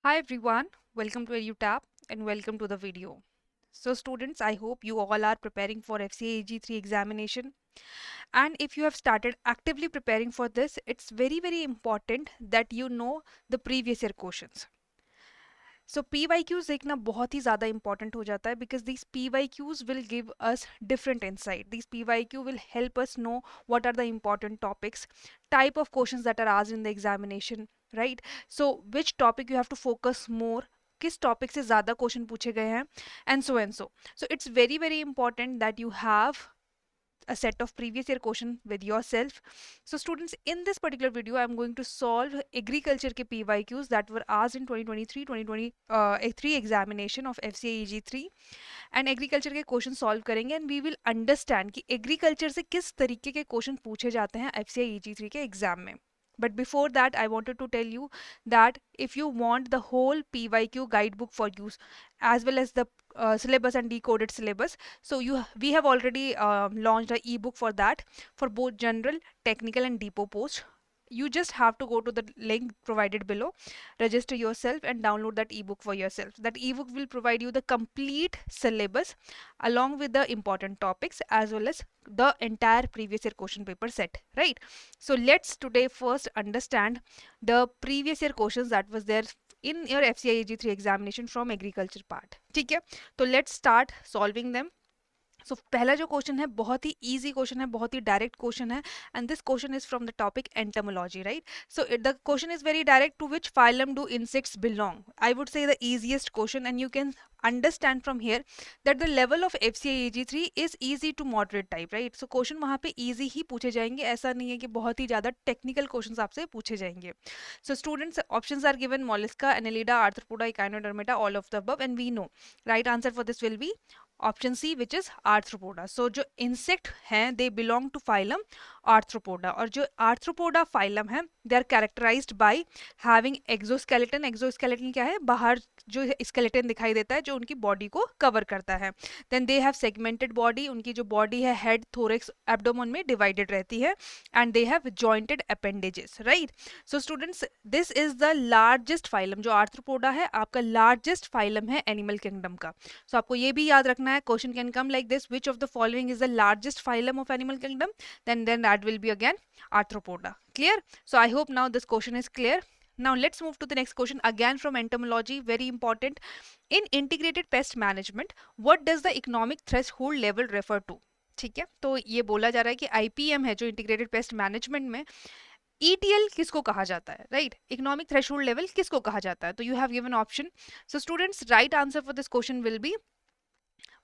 Hi everyone, welcome to EduTap and welcome to the video. So students, I hope you all are preparing for FCAG3 examination, and if you have started actively preparing for this, it's very important that you know the previous year questions. So PYQs देखना बहुत ही ज़्यादा important हो जाता है because these PYQs will give us different insight. These PYQ will help us know what are the important topics, type of questions that are asked in the examination, right? So which topic you have to focus more, किस topic से ज़्यादा question पूछे गए हैं and so so it's very important that you have a set of previous year question with yourself. So students, in this particular video I'm going to solve agriculture ke PYQs that were asked in 2023 examination of FCAEG 3 and agriculture के question solve करेंगे and we will understand कि agriculture से किस तरीके के question पूछे जाते हैं FCAEG 3 के एग्जाम में. But before that, I wanted to tell you that if you want the whole PYQ guidebook for use as well as the syllabus and decoded syllabus, so we have already launched an ebook for that for both general, technical, and depot post. You just have to go to the link provided below, register yourself, and download that ebook for yourself. That ebook will provide you the complete syllabus along with the important topics as well as the entire previous year question paper set, right? So let's today first understand the previous year questions that was there in your FCIAG 3 examination from agriculture part. ठीक है, तो let's start solving them. सो पहला जो question है बहुत ही easy question है, बहुत ही डायरेक्ट क्वेश्चन है and this question is from the topic entomology, right? So the question is very direct. To which phylum do insects belong? I would say the easiest question and you can understand from here that the level of FCAEG3 is easy to moderate type, right? So question वहाँ पे easy ही पूछे जाएंगे, ऐसा नहीं है कि बहुत ही ज़्यादा टेक्निकल क्वेश्चंस आपसे पूछे जाएंगे. So students, options are given: mollusca, annelida, arthropoda, echinodermata, all of the above, and we know right answer for this will be option C which is Arthropoda. So जो इंसेक्ट हैं they belong to phylum Arthropoda, और जो Arthropoda phylum है they are characterised by having exoskeleton. Exoskeleton क्या है? बाहर जो skeleton दिखाई देता है जो उनकी बॉडी को कवर करता है. Then they have segmented body. उनकी जो बॉडी है हेड, थोरेक्स, एब्डोमेन में डिवाइडेड रहती है and they have jointed appendages, right? So students, this is the largest phylum. जो आर्थ्रोपोडा है आपका लार्जेस्ट फाइलम है एनिमल किंगडम का. सो आपको ये भी याद रखना है, question can come like this: which of the following is the largest phylum of animal kingdom? Then that will be again arthropoda. Clear? So I hope now this question is clear. Now let's move to the next question again from entomology, very important. In integrated pest management, what does the economic threshold level refer to? ठीक है, तो ये बोला जा रहा है कि IPM है जो इंटीग्रेटेड पेस्ट मैनेजमेंट में, ETL किसको कहा जाता है, राइट? इकोनॉमिक थ्रेशोल्ड लेवल किसको कहा जाता है? तो you have given option. So students, right answer for this question will B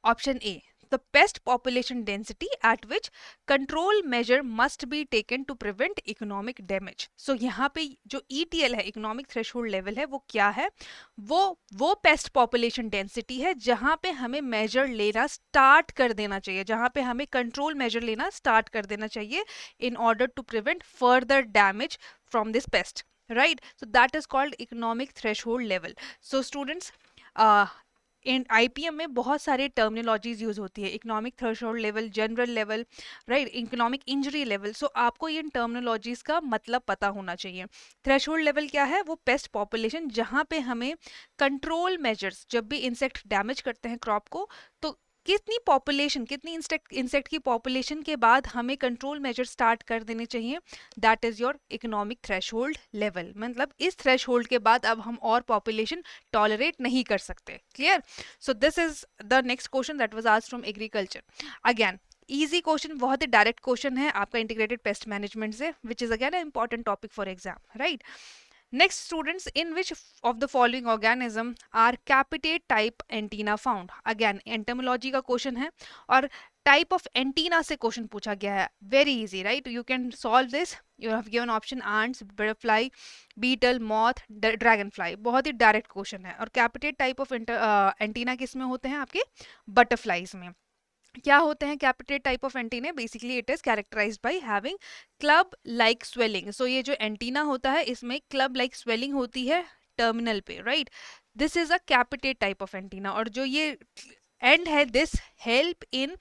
option A, the pest population density at which control measure must be taken to prevent economic damage. So यहाँ पे जो ETL है, economic threshold level है, वो क्या है? वो pest population density है जहाँ पे हमें measure लेना start कर देना चाहिए, जहाँ पे हमें control measure लेना start कर देना चाहिए in order to prevent further damage from this pest, right? So that is called economic threshold level. So students, in IPM में बहुत सारे टर्मिनोलॉजीज यूज होती है: economic threshold level, general level, right, economic injury level. So आपको इन terminologies का मतलब पता होना चाहिए. थ्रेशोल्ड लेवल क्या है? वो पेस्ट पॉपुलेशन जहाँ पे हमें कंट्रोल मेजर्स, जब भी इंसेक्ट डैमेज करते हैं क्रॉप को, तो कितनी पॉपुलेशन, कितनी इंसेक्ट की पॉपुलेशन के बाद हमें कंट्रोल मेजर स्टार्ट कर देने चाहिए, that is your economic threshold level. मतलब इस थ्रेशोल्ड के बाद अब हम और पॉपुलेशन टॉलरेट नहीं कर सकते. Clear? So this is the next question that was asked from agriculture. Again easy question, बहुत ही डायरेक्ट क्वेश्चन है आपका इंटीग्रेटेड पेस्ट मैनेजमेंट से, which is again important topic for exam, right? Next students, in which of the following organism are capitate type antenna found? Again entomology का question है और type of antenna से question पूछा गया है. Very easy, right? You can solve this. You have given option ants, butterfly, beetle, moth, dragonfly. बहुत ही direct question है. और capitate type of antenna किस में होते हैं? आपके बटरफ्लाइज में. क्या होते हैं capitate type of antenna? Basically it is characterised by having club like swelling. So ये जो एंटीना होता है इसमें क्लब लाइक स्वेलिंग होती है टर्मिनल पे, right? This is a कैपिटेट type of antenna. और जो ये एंड है, this help in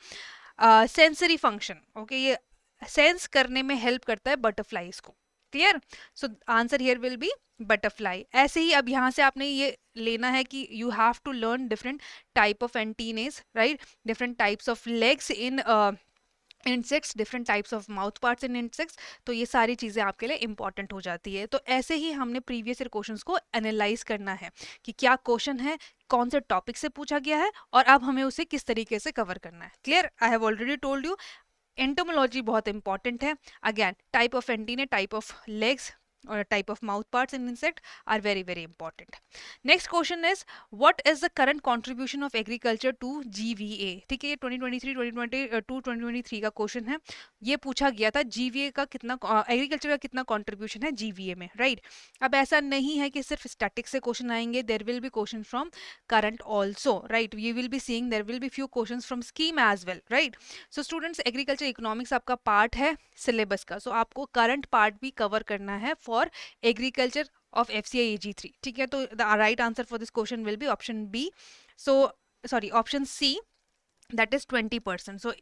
sensory function. Okay, ये सेंस करने में हेल्प करता है बटरफ्लाइज को. Clear? So answer here will be butterfly. ऐसे ही अब यहाँ से आपने ये लेना है कि you have to learn different type of antennas, right, different types of legs in insects, different types of mouth parts in insects. तो ये सारी चीज़ें आपके लिए इंपॉर्टेंट हो जाती है. तो ऐसे ही हमने प्रीवियस ईयर क्वेश्चंस को एनालाइज करना है कि क्या क्वेश्चन है, कौन से टॉपिक से पूछा गया है और अब हमें उसे किस तरीके से कवर करना है. Clear? I have already told you entomology बहुत इंपॉर्टेंट है. Again type of antennae, type of legs or type of mouth parts in insect are very very important. Next question is what is the current contribution of agriculture to GVA? ठीक है, ये 2023 2022 2023 का question है. ये पूछा गया था GVA का कितना, एग्रीकल्चर का कितना कंट्रीब्यूशन है GVA में, राइट? अब ऐसा नहीं है कि सिर्फ स्टैटिक से क्वेश्चन आएंगे, there will be question from current also, right? You will be seeing there will be few questions from scheme as well, right? So students, agriculture economics आपका पार्ट है सिलेबस का, सो आपको करंट पार्ट भी cover करना है for agriculture of FCI AG3. ठीक है, तो the right answer for this question will be option B. So sorry, option C, that is 20%. So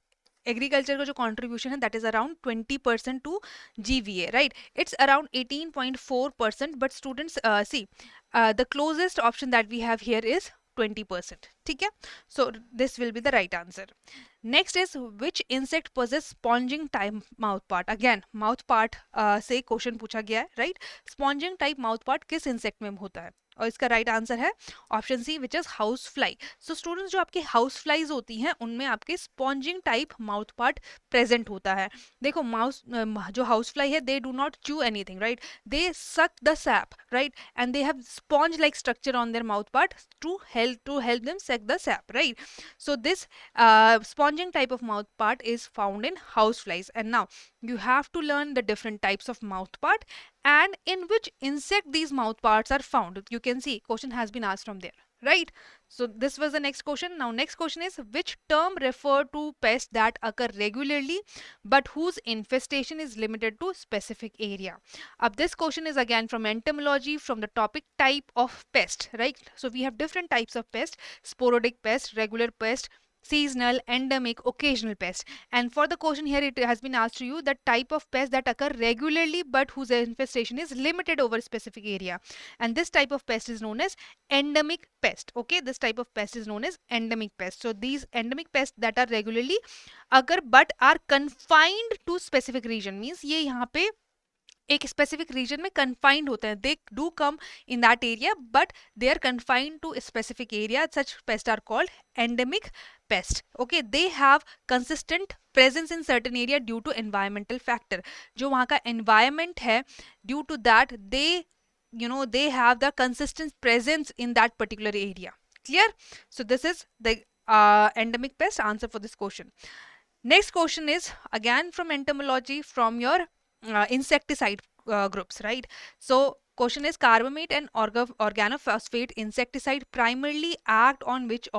agriculture का जो कंट्रीब्यूशन है that is around 20% to GVA, right? It's around 18.4%, but students see the closest option that we have here is 20%. ठीक है, so this will be the right answer. Next is which insect possess sponging type mouth part. Again mouth part से question पूछा गया है, right? Sponging type mouth part किस insect में होता है? और इसका राइट आंसर है option C, which is house fly. So students, जो आपके हाउस फ्लाइज होती हैं उनमें आपके sponging type mouth part present होता है. देखो माउस जो हाउस फ्लाई है, they do not chew anything, right? They suck the sap, right? And they have sponge like structure on their mouth part two help them सक the sap, right? So this sponging type of mouth part is found in houseflies. And now you have to learn the different types of mouth part and in which insect these mouth parts are found. You can see question has been asked from there, right? So this was the next question. Now next question is which term refer to pests that occur regularly but whose infestation is limited to specific area. अब this question is again from entomology, from the topic type of pest, right? So we have different types of pest: sporadic pest, regular pest, seasonal, endemic, occasional pest. And for the question here, it has been asked to you the type of pests that occur regularly but whose infestation is limited over specific area. And this type of pest is known as endemic pest. Okay, this type of pest is known as endemic pest. So these endemic pests that are regularly occur but are confined to specific region means ये यहाँ पे एक specific reason में confined होते हैं. They do come in that area but they are confined to specific area. Such pest are called endemic pest. Okay, they have consistent presence in certain area due to environmental factor. जो वहाँ का environment है, due to that they have the consistent presence in that particular area. Clear? So this is the endemic pest answer for this question. Next question is again from entomology, from your insecticide groups, right? So question is carbamate and organophosphate insecticide primarily act on which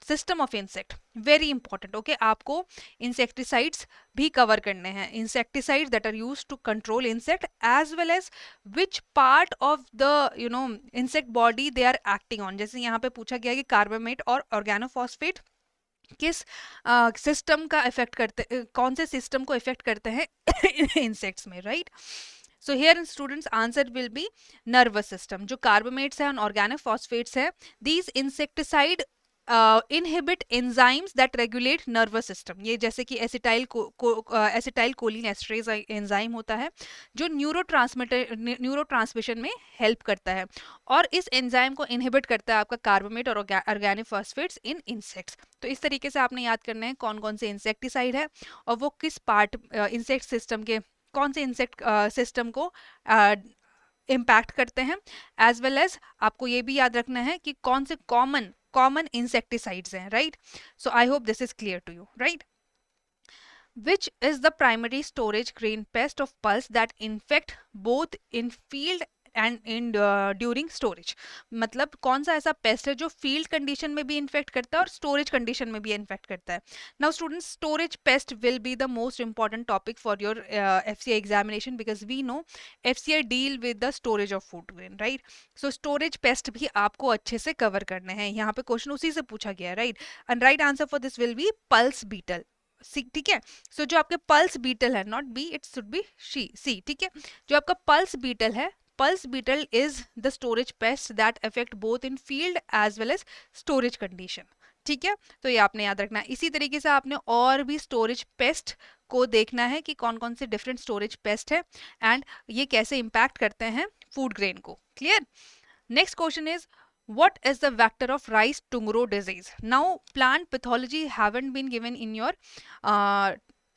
system of insect. Very important. Okay, आपको insecticides भी cover करने हैं. Insecticides that are used to control insect as well as which part of the insect body they are acting on. जैसे यहाँ पे पूछा गया कि carbamate और organophosphate किस सिस्टम का इफेक्ट करते, कौन से सिस्टम को इफेक्ट करते हैं इंसेक्ट्स में, right? So here students answer will B nervous system. जो कार्बोमेट्स है और ऑर्गेनोफॉस्फेट्स है, these insecticide inhibit enzymes that regulate nervous system. ये जैसे कि एसिटाइल कोलिन एस्ट्रेज एंजाइम होता है जो न्यूरोट्रांसमिशन में हेल्प करता है और इस एंजाइम को इनहिबिट करता है आपका कार्बोमेट और ऑर्गेनोफॉस्फेट्स इन इंसेक्ट्स. तो इस तरीके से आपने याद करना है कौन कौन से इंसेक्टिसाइड है और वो किस पार्ट इंसेक्ट सिस्टम के कौन से इंसेक्ट सिस्टम को इम्पैक्ट करते हैं. एज वेल एज आपको ये भी याद रखना है कि कौन से कॉमन इंसेक्टिसाइड्स हैं, right? So I hope this is clear to you, right? Which is the primary storage grain pest of pulse that infect both in field and in during storage. मतलब कौन सा ऐसा पेस्ट है जो field condition में भी infect करता है और स्टोरेज कंडीशन में भी इन्फेक्ट करता है. Now students, storage pest will be the most important topic for your FCI examination because we know FCI deal with the storage of food grain, right? So storage pest भी आपको अच्छे से cover करने हैं. यहाँ पे क्वेश्चन उसी से पूछा गया है, right? And right answer for this will be pulse beetle. C, ठीक है। सो जो आपके पल्स बीटल है, not B, it should be she, C, ठीक है। जो आपका पल्स बीटल है, pulse beetle is the storage pest that affect both in field as well as storage condition, ठीक है। तो ये आपने याद रखना है। इसी तरीके से आपने और भी स्टोरेज पेस्ट को देखना है कि कौन कौन से डिफरेंट स्टोरेज पेस्ट है एंड ये कैसे इम्पैक्ट करते हैं फूड ग्रेन को, clear. Next question is, what is the vector of rice tungro disease? Now, plant pathology haven't been given in your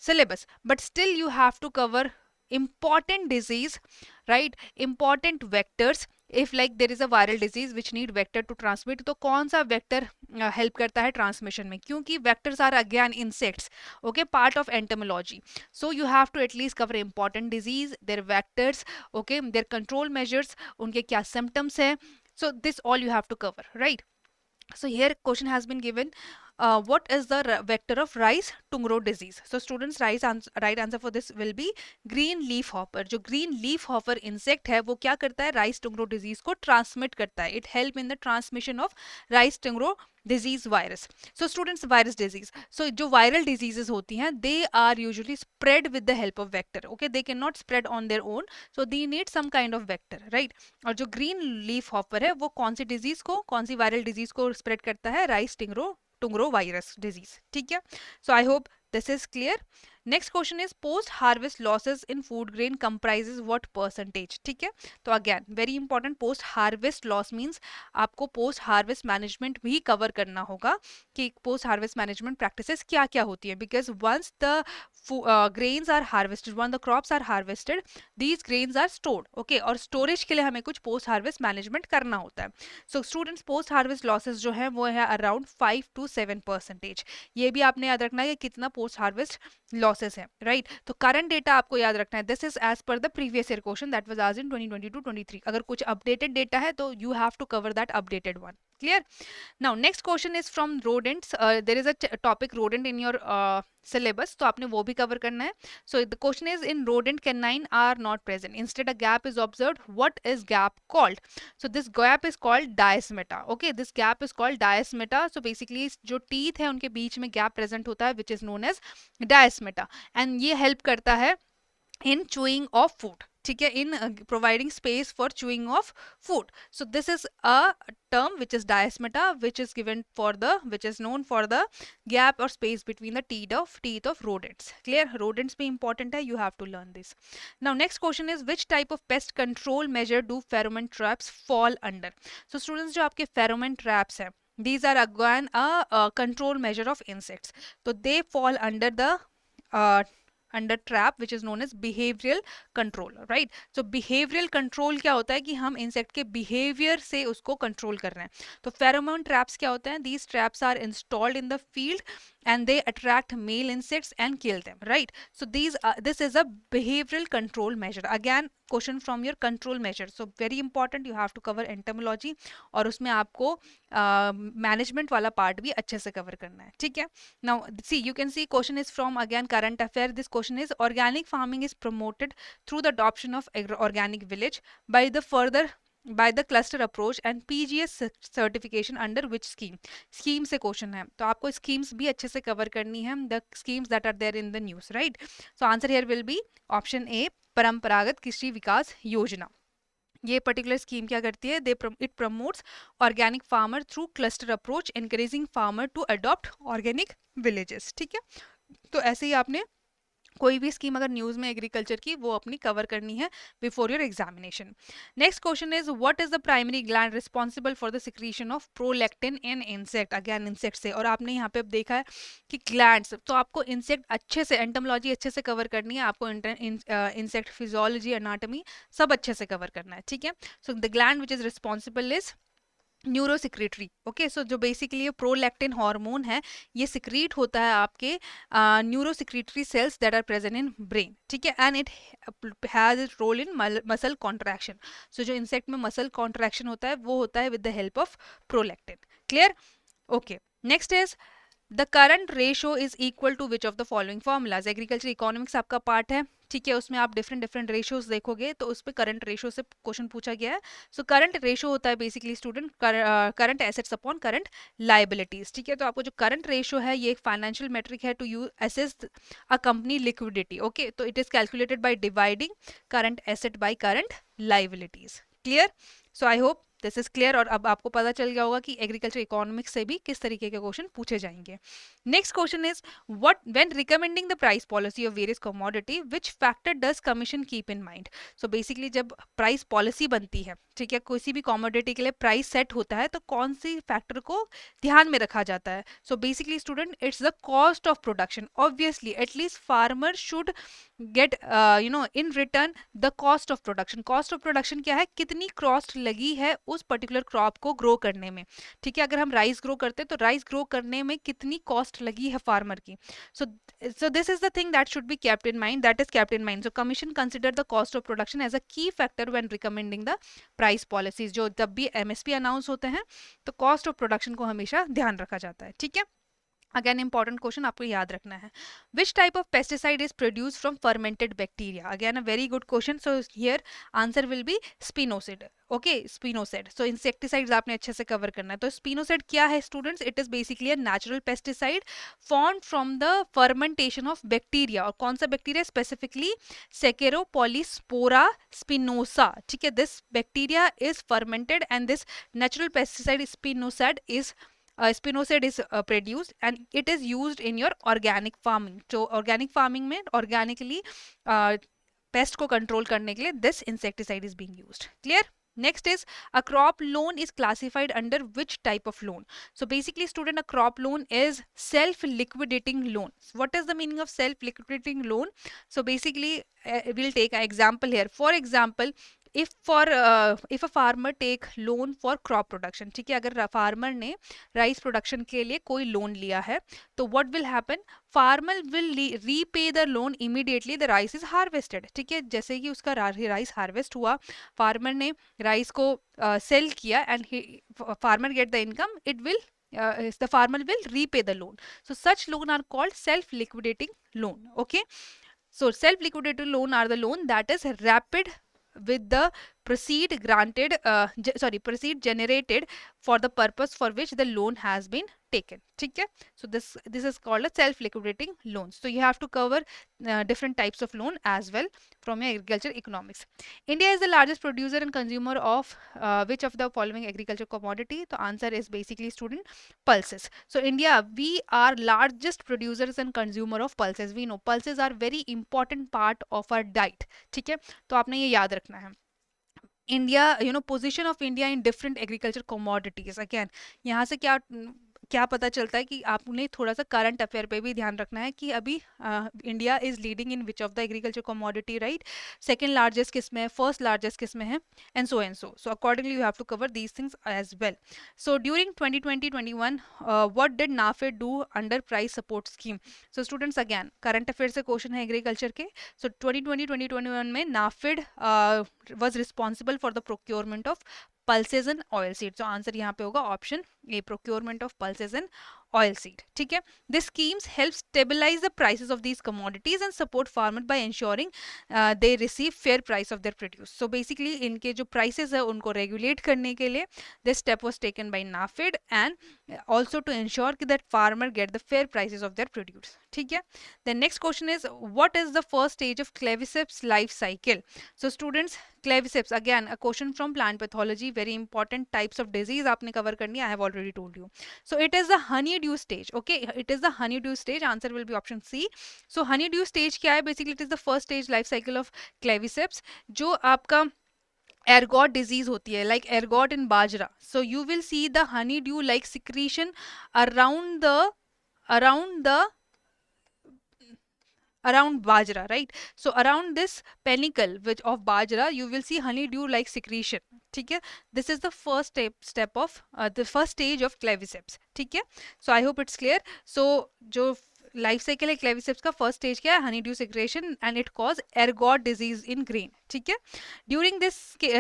syllabus, but still you have to cover important disease, right? Important vectors. If like there is a viral disease which need vector to transmit, तो कौन सा vector help करता है transmission में? क्योंकि vectors are again insects, okay, part of entomology. So you have to at least cover important disease, their vectors, okay, their control measures, उनके क्या symptoms है. So this all you have to cover, right? So here question has been given, what is the vector of rice tungro disease? So students, right answer for this will be green leaf hopper. जो green leaf hopper insect है वो क्या करता है, rice tungro disease को transmit करता है. It help in the transmission of rice tungro disease virus. So students, virus disease, so जो viral diseases होती हैं they are usually spread with the help of vector, okay, they cannot spread on their own, so they need some kind of vector, right? और जो green leaf hopper है वो कौन सी disease को, कौन सी viral disease को spread करता है, rice tungro virus disease, ठीक है। So I hope this is clear. Next question is, post harvest losses in food grain comprises what percentage, ठीक है। तो again very important, post harvest loss means आपको post harvest management भी cover करना होगा कि post harvest management practices क्या क्या होती है, because once the grains are harvested, once the crops are harvested, these grains are stored, okay, और storage के लिए हमें कुछ post harvest management करना होता है. So students, post harvest losses जो है वो है around 5 to 7%. ये भी आपने याद रखना है कि कितना post harvest losses है, right? तो current data आपको याद रखना है, this is as per the previous year question that was asked in 2022-23. अगर कुछ updated data है तो you have to cover that updated one, clear? Now next question is from rodents. There is a topic rodent in your syllabus, तो आपने वो भी cover करना है. So the question is, in rodent canine are not present, instead a gap is observed. What is gap called? So this gap is called diastema, okay, this gap is called diastema. So basically जो teeth है उनके बीच में gap present होता है which is known as diastema, and ये help करता है in chewing of food, ठीक है, in providing space for chewing of food. So this is a term which is diastema, which is given for the, which is known for the gap or space between the teeth of rodents, clear? Rodents be important hai, you have to learn this. Now next question is, which type of pest control measure do pheromone traps fall under? So students, जो आपके pheromone traps है, these are again a control measure of insects, so they fall under the under trap which is known as behavioral control, right? So behavioral control क्या होता है कि हम insect के behavior से उसको control कर रहे हैं. तो pheromone traps क्या होते हैं? These traps are installed in the field and they attract male insects and kill them, right? So this is a behavioral control measure. Again question from your control measure, so very important, you have to cover entomology और उसमें आपको management वाला part भी अच्छे से cover करना है, ठीक है? Now see, you can see question is from again current affair. This question is, organic farming is promoted through the adoption of organic village by the cluster approach and PGS certification under which scheme? Scheme से question है, तो आपको schemes भी अच्छे से cover करनी है, the schemes that are there in the news, right? So answer here will be option A, परंपरागत कृषि विकास योजना. ये पर्टिकुलर स्कीम क्या करती है? It promotes organic farmer through cluster approach, encouraging farmer to adopt organic villages, ठीक है? तो ऐसे ही आपने कोई भी स्कीम अगर न्यूज़ में एग्रीकल्चर की वो अपनी कवर करनी है before your examination. Next question is, what is the primary gland responsible for the secretion of prolactin in insect? Again insect से, और आपने यहाँ पे अब देखा है कि ग्लैंड्स, तो आपको इंसेक्ट अच्छे से, एंटोमोलॉजी अच्छे से कवर करनी है, आपको इंसेक्ट फिजियोलॉजी, एनाटॉमी सब अच्छे से कवर करना है, ठीक है? So the gland which is responsible is neurosecretory, okay, so जो बेसिकली ये प्रोलैक्टिन हार्मोन है ये सिक्रीट होता है आपके neurosecretory cells that are present in brain, ठीक है, and it has it role in muscle contraction. So जो इंसेक्ट में मसल कॉन्ट्रैक्शन होता है वो होता है with the help of prolactin, clear? Okay, next is the current ratio is equal to which of the following formulas. Agriculture economics आपका part है, ठीक है, उसमें आप डिफरेंट डिफरेंट रेशियोज देखोगे तो उस पर करंट रेशो से क्वेश्चन पूछा गया है। सो करंट रेशो होता है basically student current assets upon current liabilities, ठीक है। तो आपको जो करंट रेशो है ये एक फाइनेंशियल मेट्रिक है to you assess a company liquidity, okay. तो it is calculated by dividing current asset by current liabilities. Clear? So I hope this is clear, और अब आपको पता चल गया होगा कि एग्रीकल्चर इकोनॉमिक्स से भी किस तरीके के क्वेश्चन पूछे जाएंगे। Next question is what when recommending the price policy of various commodity which factor does commission keep in mind. So basically जब प्राइस पॉलिसी बनती है, ठीक है, किसी भी कमोडिटी के लिए प्राइस सेट होता है तो कौन सी फैक्टर को ध्यान में रखा जाता है। So basically student it's the cost of production. Obviously at least farmer should get in return the cost of production. Cost of production क्या है, कितनी कॉस्ट लगी है उस पर्टिकुलर क्रॉप को ग्रो करने में, ठीक है। अगर हम राइस ग्रो करते हैं तो राइस ग्रो करने में कितनी कॉस्ट लगी है फार्मर की। So this is the thing that should be kept in mind, that is kept in mind. So commission consider the cost of production as a key factor when recommending the price policies. जो जब भी MSP announce होते हैं तो cost of production को हमेशा ध्यान रखा जाता है, ठीक है। अगेन इंपॉर्टेंट क्वेश्चन आपको याद रखना है, which type of pesticide is produce from fermented bacteria. Again a very good question. So here answer will be spinosad, okay, spinosad. So insecticides आपने अच्छे से कवर करना है। तो स्पिनोसाइड क्या है students, it is basically a natural pesticide formed from the fermentation of bacteria. और कौन सा बैक्टीरिया, स्पेसिफिकली सेकेरोपोलिस्पोरा स्पिनोसा, ठीक है। This bacteria is fermented and this natural pesticide spinosad is spinosad is produced and it is used in your organic farming. So organic farming में organically pest को control करने के लिए this insecticide is being used. Clear? Next is a crop loan is classified under which type of loan. So basically student, a crop loan is self liquidating loan. What is the meaning of self liquidating loan? So basically we'll take an example here. For example, if a farmer take loan for crop production, ठीक है, अगर farmer ने rice production के लिए कोई loan लिया है तो what will happen, farmer will repay the loan immediately the rice is harvested, ठीक है। जैसे कि उसका राइस हार्वेस्ट हुआ, फार्मर ने राइस को सेल किया and farmer get the income, it will the farmer will repay the loan. So such loan are called self liquidating loan, okay. So self liquidating loan are the loan that is rapid with the proceed generated for the purpose for which the loan has been taken, ठीक है। So this is called a self liquidating loans. So you have to cover different types of loan as well from your agriculture economics. India is the largest producer and consumer of which of the following agriculture commodity? The answer is basically student pulses. So India, we are largest producers and consumer of pulses. We know pulses are very important part of our diet, ठीक है। तो आपने ये याद रखना है। India, position of India in different agriculture commodities. Again यहाँ से क्या पता चलता है कि आपने थोड़ा सा करंट अफेयर पे भी ध्यान रखना है कि अभी India is leading in which of the agriculture commodity, right. Second largest किस में है, फर्स्ट लार्जेस्ट किस में है, and so so accordingly you have to cover these things as well. So during 2020-21 what did NAFED do under price support scheme. So students again current affair से question है agriculture के। So 2020-2021 में NAFED was responsible for the procurement of pulses and oil seed. So answer यहाँ पे होगा option A, procurement of pulses and oil seed, ठीक है। This schemes help stabilize the prices of these commodities and support farmer by ensuring they receive fair price of their produce. So basically इनके जो prices है उनको regulate करने के लिए this step was taken by NAFED and also to ensure that farmer get the fair prices of their produce, ठीक है। The next question is what is the first stage of claviceps life cycle? So students, claviceps again a question from plant pathology, very important types of disease आपने cover करनी है, I have already told you. So it is the honeydew stage, okay, it is the honeydew stage, answer will be option C. So honeydew stage क्या है, basically it is the first stage life cycle of claviceps जो आपका ergot disease होती है, like ergot in bajra. So you will see the honeydew like secretion around bajra, right? So around this panicle which of bajra you will see honeydew like secretion, ठीक है। This is the first step of the first stage of claviceps, ठीक है। So I hope it's clear. So जो life cycle है Claviceps का first stage क्या है, honey dew secretion and it cause ergot disease in grain, ठीक है। During this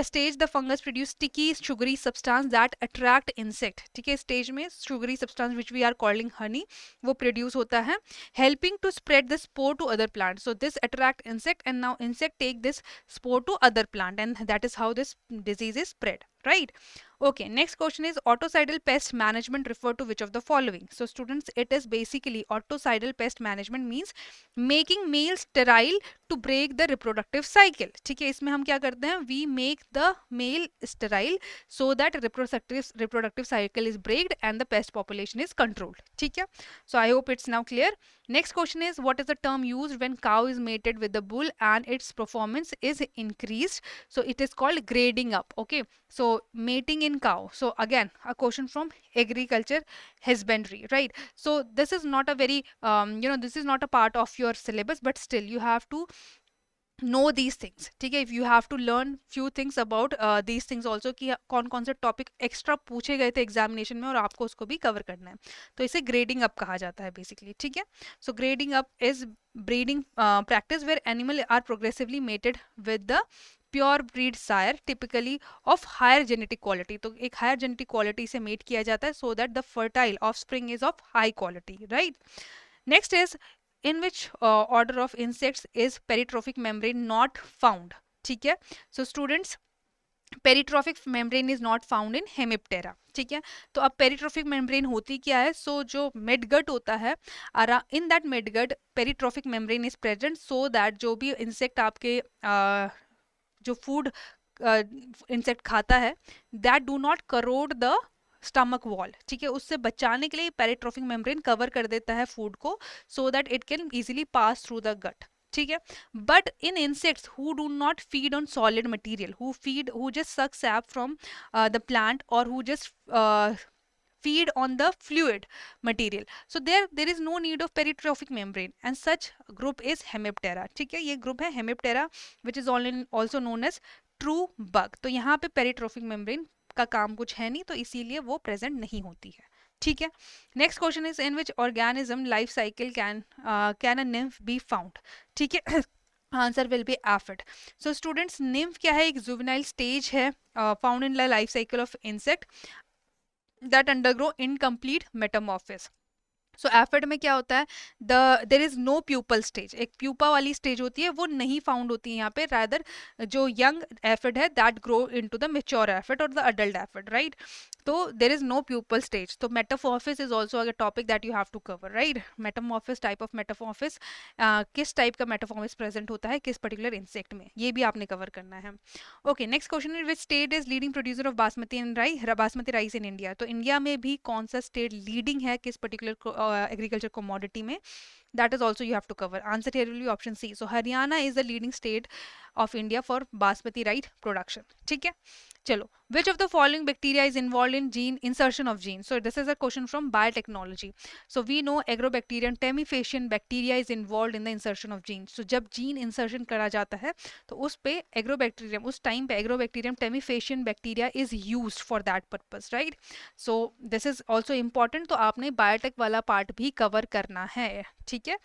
stage the fungus produce sticky sugary substance that attract insect, ठीक है। Stage में sugary substance which we are calling honey वो produce होता है, helping to spread the spore to other plants. So this attract insect and now insect take this spore to other plant and that is how this disease is spread, right? Okay, next question is autocidal pest management refer to which of the following? So students, it is basically autocidal pest management means making male sterile to break the reproductive cycle, ठीक है। इसमें हम क्या करते हैं, we make the male sterile so that reproductive cycle is breaked and the pest population is controlled, ठीक है। So I hope it's now clear. Next question is what is the term used when cow is mated with the bull and its performance is increased? So it is called grading up, okay. So mating in cow, so again a question from agriculture husbandry, right? So this is not a very this is not a part of your syllabus, but still you have to know these things, ठीक है। if you have to learn few things about these things also कि कौन कौन से topic extra पूछे गए थे examination में और आपको उसको भी कवर करना है, तो इसे ग्रेडिंग अप कहा जाता है बेसिकली, ठीक है। So grading up is breeding practice where animal are progressively mated with the pure breed sire typically of higher genetic quality, तो एक हायर जेनेटिक क्वालिटी से मेट किया जाता है so that the fertile offspring is of high quality, right. Next is in which order of insects is peritrophic membrane not found, ठीक है। so students, peritrophic membrane is not found in hemiptera, ठीक है। तो अब पेरिट्रॉफिक membrane होती क्या है, so जो मिडगट होता है in that midgut peritrophic membrane is present so that जो भी इंसेक्ट आपके जो फूड इंसेक्ट खाता है that do not corrode the stomach wall, ठीक है। उससे बचाने के लिए पेरिट्रॉफिक मेम्ब्रेन कवर कर देता है फूड को so that it can easily pass through the gut, ठीक है। But in insects who do not feed on solid material, who just suck sap from the plant और who just feed on the fluid material, so there is no need of peritrophic membrane and such group is hemiptera, ठीक है। ये group है hemiptera which is also known as true bug। तो यहाँ पे peritrophic membrane का काम कुछ है नहीं, तो इसीलिए वो प्रेजेंट नहीं होती है, ठीक है। Next question is in which organism life cycle can a nymph be found, ठीक है। Answer will be aphid. So students, nymph क्या है, एक जुवेनाइल स्टेज है found in the life cycle of insect that undergo incomplete metamorphosis. So aphid में क्या होता है, there is no pupal stage, एक प्यूपा वाली स्टेज होती है वो नहीं फाउंड होती है यहाँ पे, रादर जो यंग एफिड है that grow into the mature aphid और द अडल्ट एफिड, राइट। तो there is no pupal stage. तो metamorphosis is also a topic that you have to cover, right. Metamorphosis, type of metamorphosis, किस type का metamorphosis present होता है किस particular insect में, ये भी आपने कवर करना है। Okay, next question is which state is leading producer of basmati rice in India. तो इंडिया में भी कौन सा स्टेट लीडिंग है किस पर्टिकुलर agriculture commodity में, that is also you have to cover. Answer here will be option C. So Haryana is the leading state of India for basmati rice production, ठीक है। चलो, which of the following bacteria is involved in gene insertion of gene? So this is a question from biotechnology. So we know agrobacterium temifacian bacteria is involved in the insertion of genes. So जब gene insertion करा जाता है तो उस पे agrobacterium, उस time पे agrobacterium temifacian bacteria is used for that purpose, right? So this is also important. तो आपने biotech वाला part भी cover करना है, ठीक है।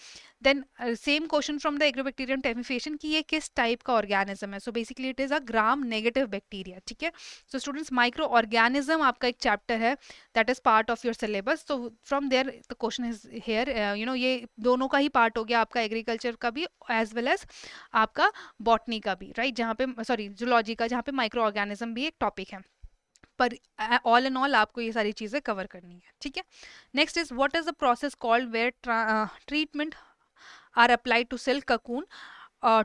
Then same question from the agrobacterium tumefaciens कि ये किस टाइप का ऑर्गेनिज्म है। So basically it is a gram negative bacteria, ठीक है। सो स्टूडेंट्स, माइक्रो ऑर्गेनिज्म आपका एक चैप्टर है that is part of your syllabus. तो from there the question is here, ये दोनों का ही पार्ट हो गया आपका, एग्रीकल्चर का भी एज वेल एज आपका बॉटनी का भी, राइट, जहाँ पे सॉरी जूलॉजी का, जहाँ पे माइक्रो ऑर्गेनिज्म भी एक टॉपिक है। पर ऑल इन ऑल आपको ये सारी चीजें कवर करनी है, ठीक है। Next is what is the process called where treatment are applied to silk cocoon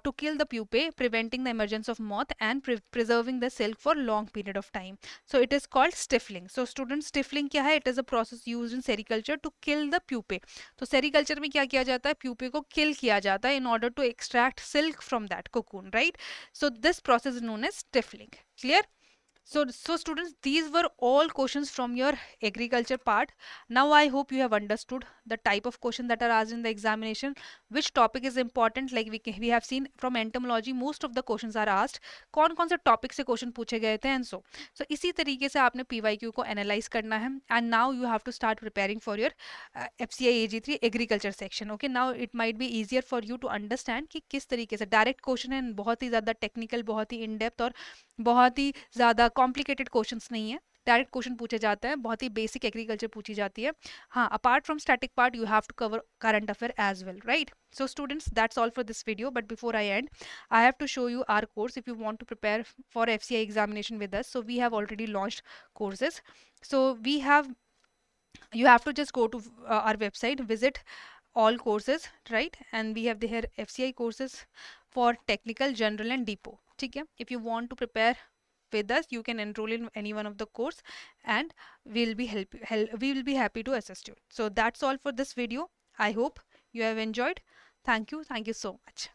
to kill the pupae, preventing the emergence of moth and preserving the silk for long period of time. So it is called stifling. So students, stifling क्या है? It is a process used in sericulture to kill the pupae. तो sericulture में क्या किया जाता है? pupae को kill किया जाता है in order to extract silk from that cocoon, right? So this process is known as stifling. Clear? So students, these were all questions from your agriculture part. Now I hope you have understood the type of question that are asked in the examination, which topic is important. Like we have seen from entomology, most of the questions are asked. कौन-कौन से topic से question पूछे गए थे and so इसी तरीके से आपने PYQ को analyze करना है. And now you have to start preparing for your FCI AG3 agriculture section. Okay, now it might be easier for you to understand कि किस तरीके से direct question है, बहुत ही ज़्यादा technical, बहुत ही in depth और बहुत ही ज़्यादा कॉम्प्लिकेटेड क्वेश्चंस नहीं है. डायरेक्ट क्वेश्चन पूछे जाते हैं, बहुत ही बेसिक एग्रीकल्चर पूछी जाती है. हाँ, apart from static part you have to cover current affair as well, right? So students, that's all for this video, but before I end, I have to show you our course if you want to prepare for FCI examination with us. So we have already launched courses. So you have to just go to our website, visit all courses, right? And we have there FCI courses for technical, general and depot. ठीक है? If you want to prepare with us, you can enroll in any one of the course and we will be happy to assist you. So that's all for this video. I hope you have enjoyed. Thank you so much.